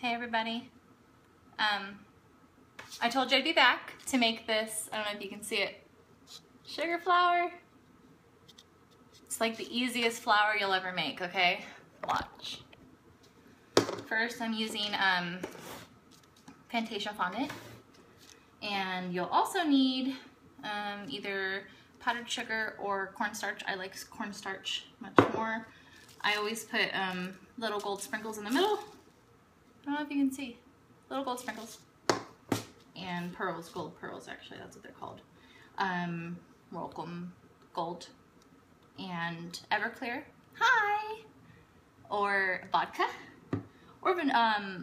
Hey everybody. I told you I'd be back to make this, I don't know if you can see it, sugar flour. It's like the easiest flour you'll ever make, okay? Watch. First I'm using Fantasia fondant, and you'll also need either powdered sugar or cornstarch. I like cornstarch much more. I always put little gold sprinkles in the middle. I don't know if you can see. Little gold sprinkles. And pearls, gold pearls actually, that's what they're called. Welcome gold. And Everclear. Hi! Or vodka. Or even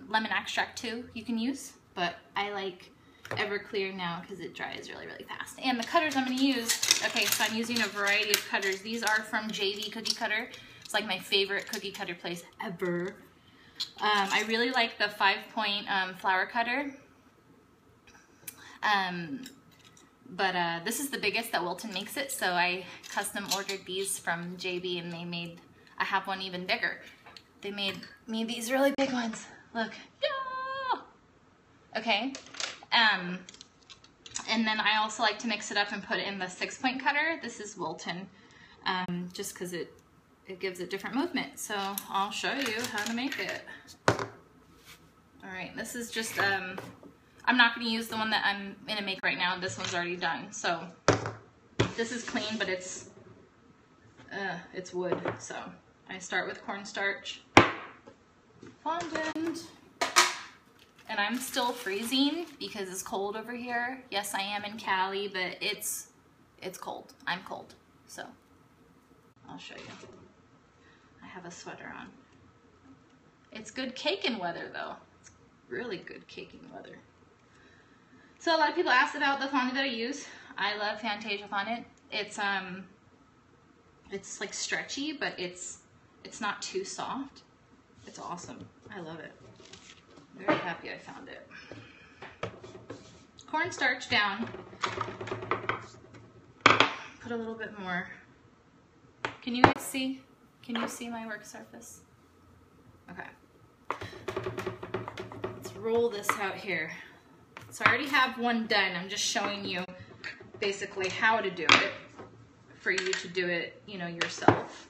lemon extract too, you can use. But I like Everclear now because it dries really, really fast. And the cutters I'm going to use, okay, so I'm using a variety of cutters. These are from JV Cookie Cutter. It's like my favorite cookie cutter place ever. I really like the 5-point flour cutter. But this is the biggest that Wilton makes it, so I custom ordered these from JV, and they made, I have one even bigger. They made me these really big ones. Look. Yeah! Okay. And then I also like to mix it up and put it in the 6-point cutter. This is Wilton, just because it gives it different movement. So I'll show you how to make it. All right, this is just, I'm not gonna use the one that I'm gonna make right now. This one's already done. So this is clean, but it's wood. So I start with cornstarch, fondant, and I'm still freezing because it's cold over here. Yes, I am in Cali, but it's cold. I'm cold, so I'll show you. I have a sweater on. It's good caking weather though. It's really good caking weather. So a lot of people ask about the fondant that I use. I love Fantasia fondant. It's like stretchy, but it's not too soft. It's awesome. I love it. Very happy I found it. Cornstarch down. Put a little bit more. Can you guys see? Can you see my work surface? Okay. Let's roll this out here. So I already have one done. I'm just showing you basically how to do it for you to do it, you know, yourself.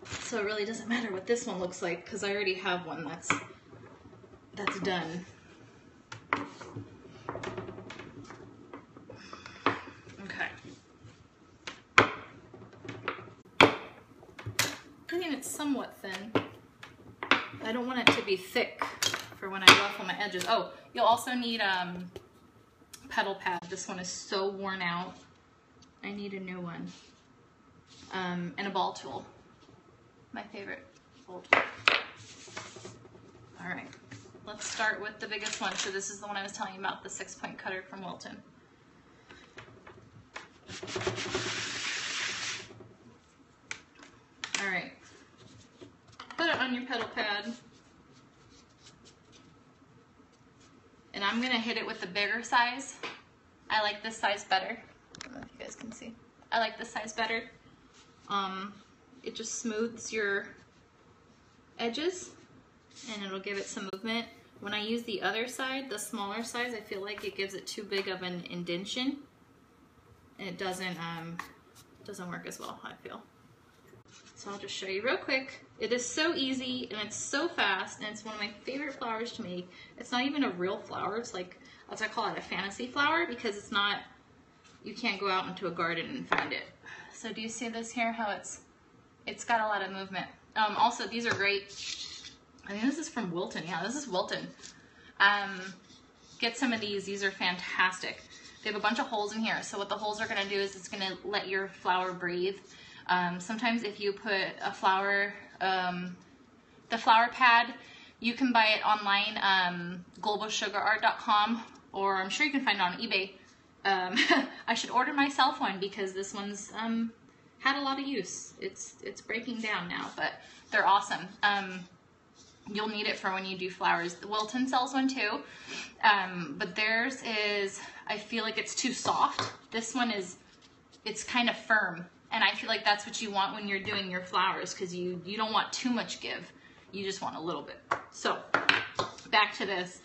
So it really doesn't matter what this one looks like because I already have one that's done. Okay. I mean, it's somewhat thin. I don't want it to be thick for when I ruffle my edges. Oh, you'll also need pedal pad. This one is so worn out. I need a new one. And a ball tool. My favorite ball tool. All right, let's start with the biggest one. So this is the one I was telling you about, the 6-point cutter from Wilton. All right, put it on your pedal pad. And I'm gonna hit it with the bigger size. I like this size better. I don't know if you guys can see. I like this size better. It just smooths your edges and it'll give it some movement. When I use the other side, the smaller size, I feel like it gives it too big of an indentation. And it doesn't work as well, I feel. So I'll just show you real quick. It is so easy and it's so fast, and it's one of my favorite flours to make. It's not even a real flour. It's like, as I call it, a fantasy flour, because it's not, you can't go out into a garden and find it. So do you see this here, how it's got a lot of movement. Also, these are great. I think this is from Wilton. Yeah, this is Wilton. Get some of these. These are fantastic. They have a bunch of holes in here. So what the holes are going to do is it's going to let your flour breathe. Sometimes if you put a flour, the flour pad, you can buy it online, globalsugarart.com, or I'm sure you can find it on eBay. I should order myself one because this one's had a lot of use. It's breaking down now, but they're awesome. You'll need it for when you do flowers. Wilton sells one too, but theirs is, I feel like it's too soft. This one is, it's kind of firm. And I feel like that's what you want when you're doing your flowers, because you don't want too much give. You just want a little bit. So back to this.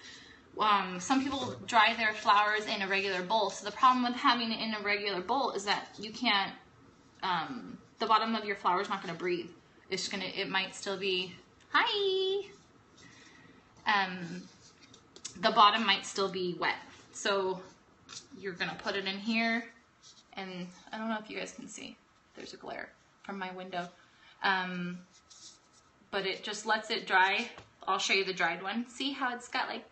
Some people dry their flowers in a regular bowl. So the problem with having it in a regular bowl is that you can't, the bottom of your flower is not going to breathe. It's going to, it might still be, hi! The bottom might still be wet. So you're going to put it in here, and I don't know if you guys can see. There's a glare from my window. But it just lets it dry. I'll show you the dried one. See how it's got like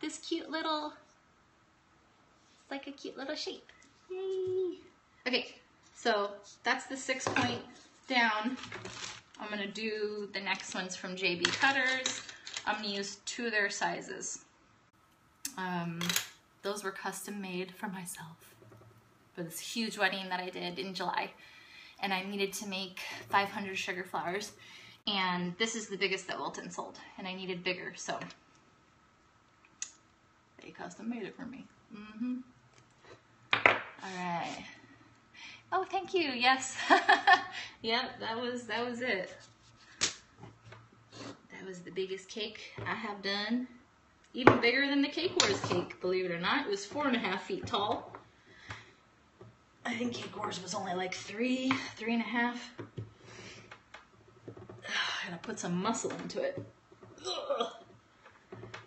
this cute little, it's like a cute little shape. Yay. Okay, so that's the 6-point down. I'm gonna do the next ones from JB Cutters. I'm gonna use 2 of their sizes. Those were custom made for myself for this huge wedding that I did in July. And I needed to make 500 sugar flowers. And this is the biggest that Wilton sold. And I needed bigger, so they custom made it for me. All right. Oh, thank you. Yes. Yep, that was it. That was the biggest cake I have done. Even bigger than the Cake Wars cake, believe it or not. It was 4.5 feet tall. I think Cake Wars was only like 3.5. I gotta put some muscle into it. Ugh.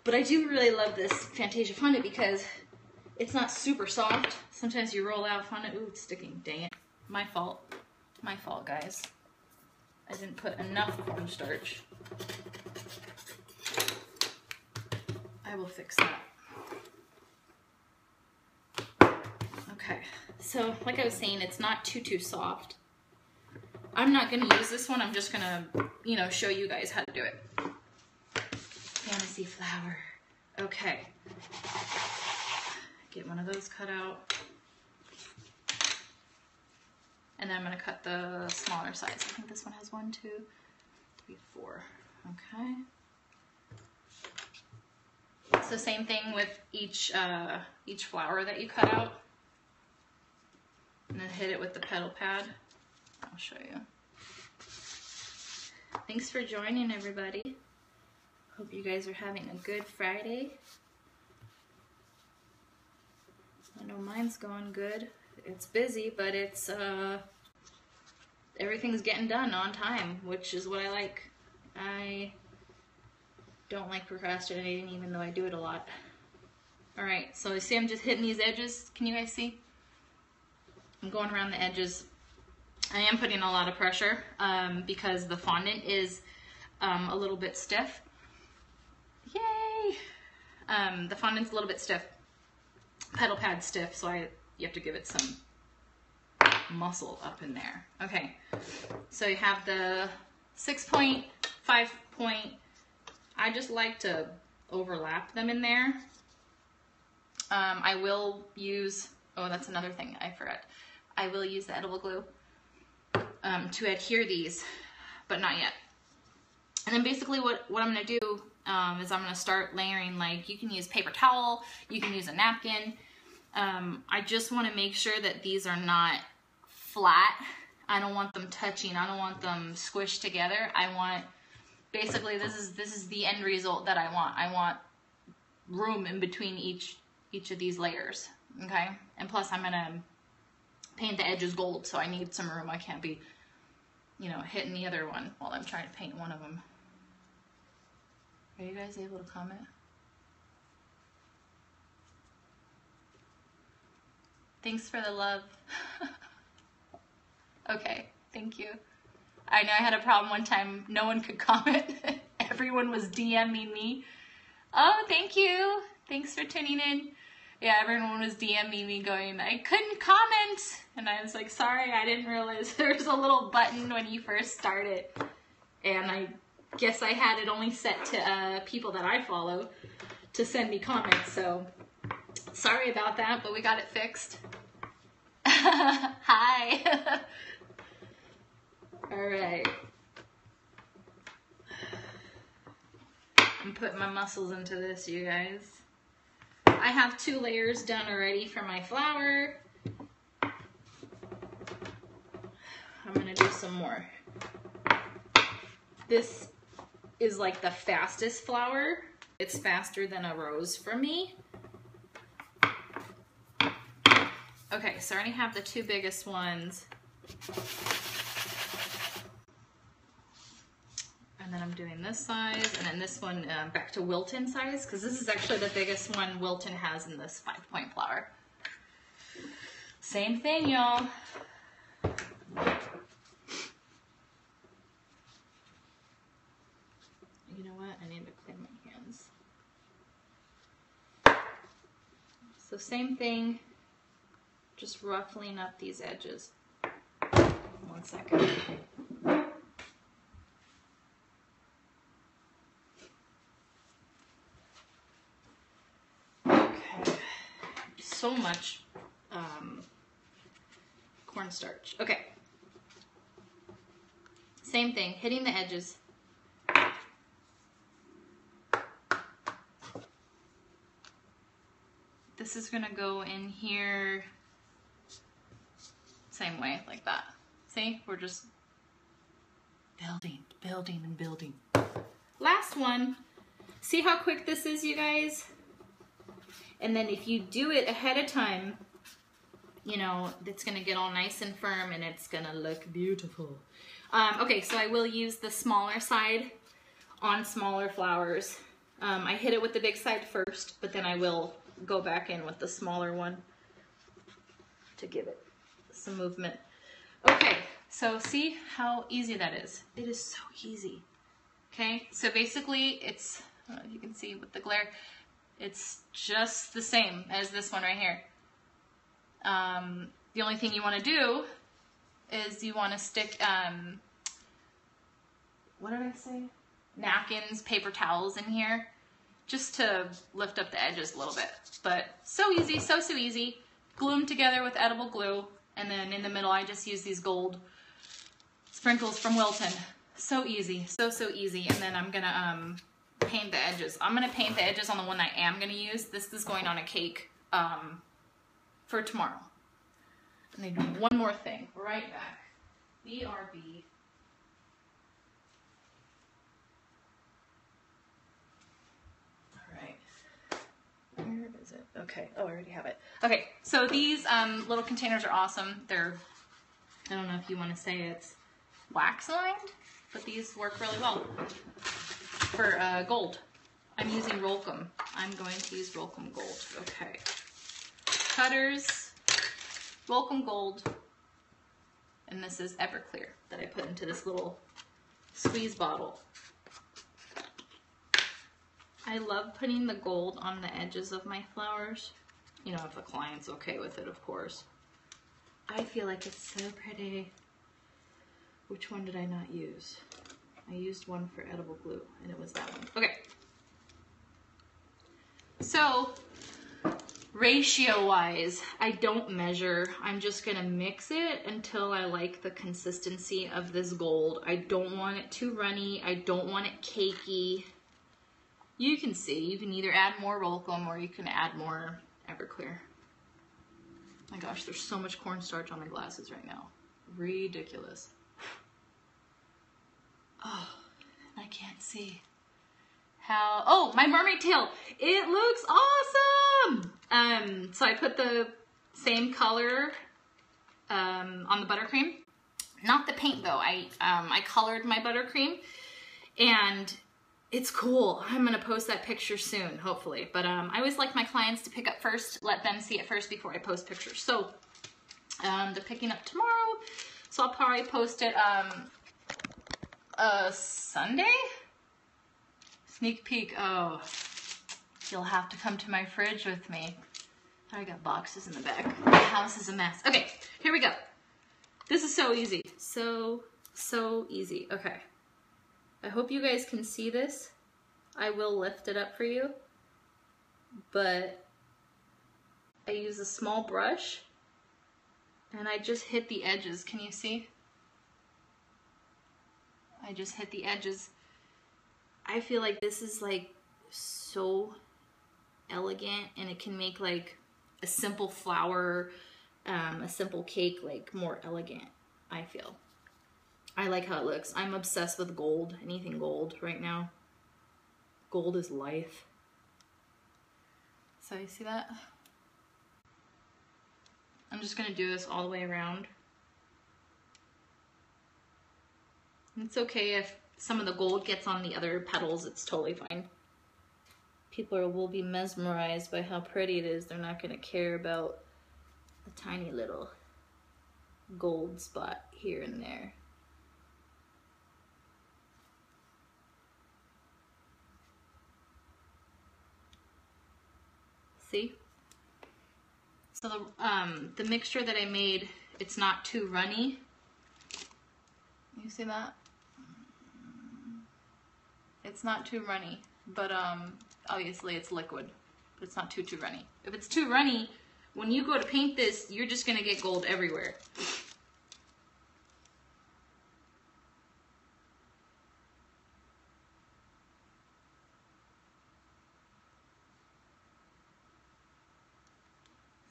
But I do really love this Fantasia fondant because it's not super soft. Sometimes you roll out fondant. Ooh, it's sticking. Dang it. My fault. My fault, guys. I didn't put enough cornstarch. I will fix that. Okay. So, like I was saying, it's not too soft. I'm not going to use this one. I'm just going to, you know, show you guys how to do it. Fantasy flower. Okay. Get one of those cut out. And then I'm going to cut the smaller size. I think this one has 1, 2, 3, 4. Okay. It's the same thing with each flower that you cut out. And then hit it with the petal pad. I'll show you. Thanks for joining, everybody. Hope you guys are having a good Friday. I know mine's going good. It's busy, but it's everything's getting done on time, which is what I like. I don't like procrastinating, even though I do it a lot. All right, so you see I'm just hitting these edges. Can you guys see? I'm going around the edges. I am putting a lot of pressure because the fondant is a little bit stiff. Yay! The fondant's a little bit stiff. Petal pad stiff, so you have to give it some muscle up in there. Okay, so you have the 6-point, 5-point. I just like to overlap them in there. I will use, oh, that's another thing I forgot. I will use the edible glue to adhere these, but not yet. And then basically what I'm going to do is I'm going to start layering, like, you can use paper towel, you can use a napkin. I just want to make sure that these are not flat. I don't want them touching. I don't want them squished together. I want, basically this is the end result that I want. I want room in between each of these layers, okay? And plus I'm going to paint the edges gold, so I need some room. I can't be, you know, hitting the other one while I'm trying to paint one of them. Are you guys able to comment? Thanks for the love. Okay, thank you. I know I had a problem one time. No one could comment. Everyone was DMing me. Oh, thank you. Thanks for tuning in. Yeah, everyone was DMing me going, I couldn't comment. And I was like, sorry, I didn't realize there's a little button when you first start it. And I guess I had it only set to people that I follow to send me comments. So sorry about that, but we got it fixed. Hi. All right. I'm putting my muscles into this, you guys. I have 2 layers done already for my flower. I'm gonna do some more. This is like the fastest flower. It's faster than a rose for me. Okay, so I already have the 2 biggest ones. And then I'm doing this size, and then this one back to Wilton size, because this is actually the biggest one Wilton has in this 5-point flower. Same thing, y'all. You know what? I need to clean my hands. So same thing, just ruffling up these edges. 1 second. Okay. So much cornstarch. Okay. Same thing, hitting the edges. This is gonna go in here same way, like that. See, we're just building, building, and building. Last one. See how quick this is, you guys? And then if you do it ahead of time, you know, it's gonna get all nice and firm and it's gonna look beautiful. Okay, so I will use the smaller side on smaller flowers. I hit it with the big side first, but then I will go back in with the smaller one to give it some movement. Okay, so see how easy that is? It is so easy. Okay, so basically it's, I don't know if you can see with the glare, it's just the same as this one right here. The only thing you want to do is you want to stick, what did I say? Napkins, paper towels in here, just to lift up the edges a little bit. But so easy, so easy. Glue them together with edible glue, and then in the middle I just use these gold sprinkles from Wilton. So easy, so easy. And then I'm gonna paint the edges. I'm gonna paint the edges on the one I am gonna use. This is going on a cake for tomorrow. And then do one more thing. Right back. BRB. Where is it? Okay, oh, I already have it. Okay, so these little containers are awesome. They're, I don't know if you want to say it's wax lined, but these work really well for gold. I'm using Rolcom. I'm going to use Rolcom Gold. Okay. Cutters, Rolcom Gold, and this is Everclear that I put into this little squeeze bottle. I love putting the gold on the edges of my flowers. You know, if the client's okay with it, of course. I feel like it's so pretty. Which one did I not use? I used one for edible glue, and it was that one. Okay. So, ratio-wise, I don't measure. I'm just gonna mix it until I like the consistency of this gold. I don't want it too runny. I don't want it cakey. You can see, you can either add more Rolcom or you can add more Everclear. My gosh, there's so much cornstarch on my glasses right now. Ridiculous. Oh, I can't see how, oh, my mermaid tail. It looks awesome. So I put the same color on the buttercream. Not the paint though, I colored my buttercream and it's cool. I'm gonna post that picture soon, hopefully. But I always like my clients to pick up first, let them see it first before I post pictures. So they're picking up tomorrow, so I'll probably post it Sunday? Sneak peek. Oh, you'll have to come to my fridge with me. I got boxes in the back. My house is a mess. Okay, here we go. This is so easy. So easy. Okay. I hope you guys can see this. I will lift it up for you, but I use a small brush and I just hit the edges. Can you see? I just hit the edges. I feel like this is like so elegant and it can make like a simple flower, a simple cake like more elegant, I feel. I like how it looks. I'm obsessed with gold, anything gold right now. Gold is life. So you see that? I'm just gonna do this all the way around. It's okay if some of the gold gets on the other petals, it's totally fine. People will be mesmerized by how pretty it is. They're not gonna care about the tiny little gold spot here and there. See? So the mixture that I made, it's not too runny. You see that? It's not too runny, but obviously it's liquid, but it's not too runny. If it's too runny, when you go to paint this, you're just gonna get gold everywhere.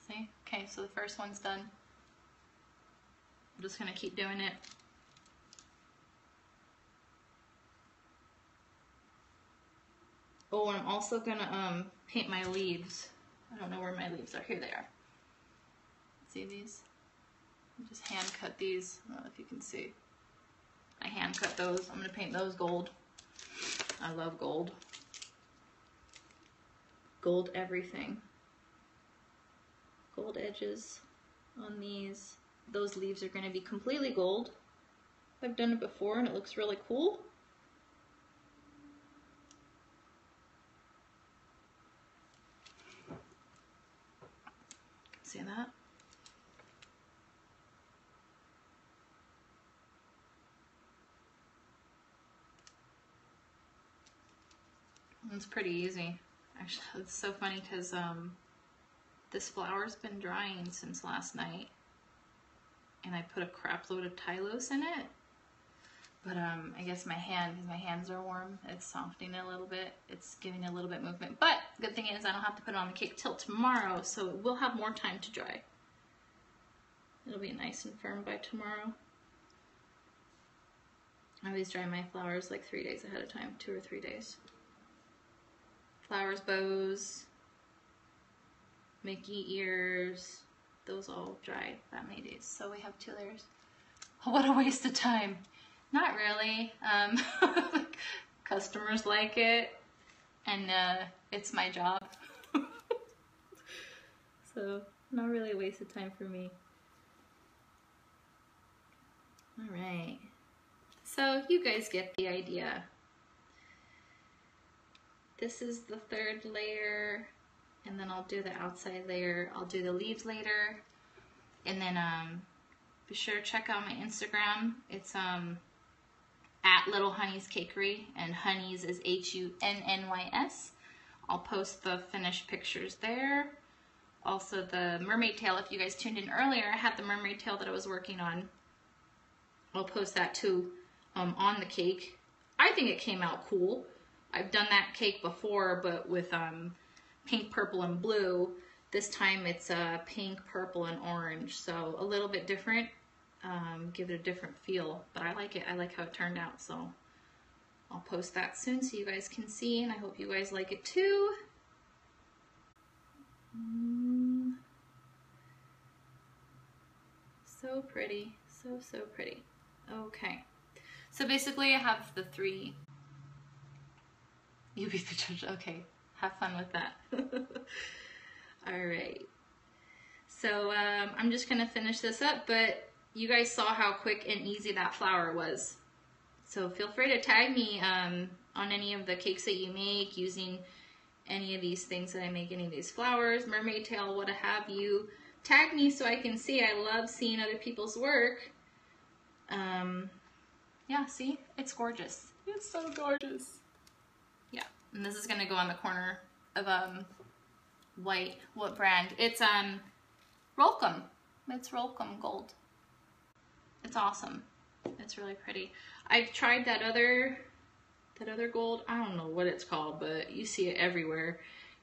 See? Okay, so the first one's done. I'm just gonna keep doing it. Oh, and I'm also gonna paint my leaves. I don't know where my leaves are. Here they are. See these? I just hand cut these. I don't know if you can see. I hand cut those. I'm gonna paint those gold. I love gold. Gold everything. Gold edges on these. Those leaves are gonna be completely gold. I've done it before and it looks really cool. See that? It's pretty easy. Actually, it's so funny because this flower's been drying since last night, and I put a crap load of Tylose in it. But I guess my hands are warm, it's softening it a little bit. It's giving it a little bit movement. But good thing is I don't have to put it on the cake till tomorrow, so we'll have more time to dry. It'll be nice and firm by tomorrow. I always dry my flowers like 3 days ahead of time, 2 or 3 days. Flowers, bows, Mickey ears, those all dry that many days. So we have 2 layers. What a waste of time. Not really. Customers like it, and it's my job. So, not really a waste of time for me. Alright. So, you guys get the idea. This is the 3rd layer, and then I'll do the outside layer. I'll do the leaves later, and then be sure to check out my Instagram. It's at Little Hunnys Cakery, and Hunnys is Hunnys. I'll post the finished pictures there. Also the mermaid tail, if you guys tuned in earlier, I had the mermaid tail that I was working on. I'll post that too on the cake. I think it came out cool. I've done that cake before, but with pink, purple, and blue. This time it's pink, purple, and orange, so a little bit different. Give it a different feel, but I like it. I like how it turned out, so I'll post that soon so you guys can see, and I hope you guys like it too. So pretty, so pretty. Okay, so basically I have the 3. You be the judge. Okay, have fun with that. All right, so I'm just gonna finish this up, but you guys saw how quick and easy that flower was. So feel free to tag me on any of the cakes that you make using any of these things that I make, any of these flowers, mermaid tail, what have you. Tag me so I can see. I love seeing other people's work. Yeah, see? It's gorgeous. It's so gorgeous. Yeah, and this is gonna go on the corner of white. What brand? It's Rolcom. It's Rolcom Gold. It's awesome. It's really pretty. I've tried that other gold. I don't know what it's called, but you see it everywhere,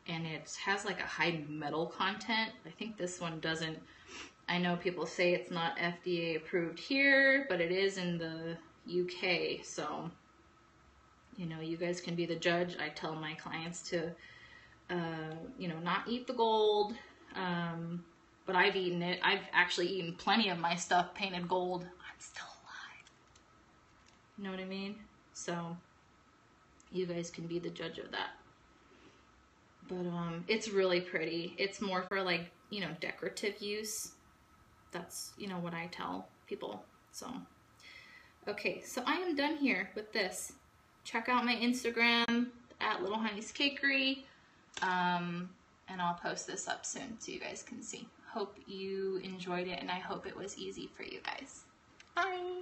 and it has like a high metal content. I think this one doesn't. I know people say it's not FDA approved here, but it is in the UK. So, you know, you guys can be the judge. I tell my clients to, you know, not eat the gold. But I've eaten it. I've actually eaten plenty of my stuff painted gold. I'm still alive. You know what I mean? So you guys can be the judge of that. But it's really pretty. It's more for, like, you know, decorative use. That's, you know, what I tell people. So, okay, so I am done here with this. Check out my Instagram at Little Hunnys Cakery. And I'll post this up soon so you guys can see. Hope you enjoyed it, and I hope it was easy for you guys. Bye!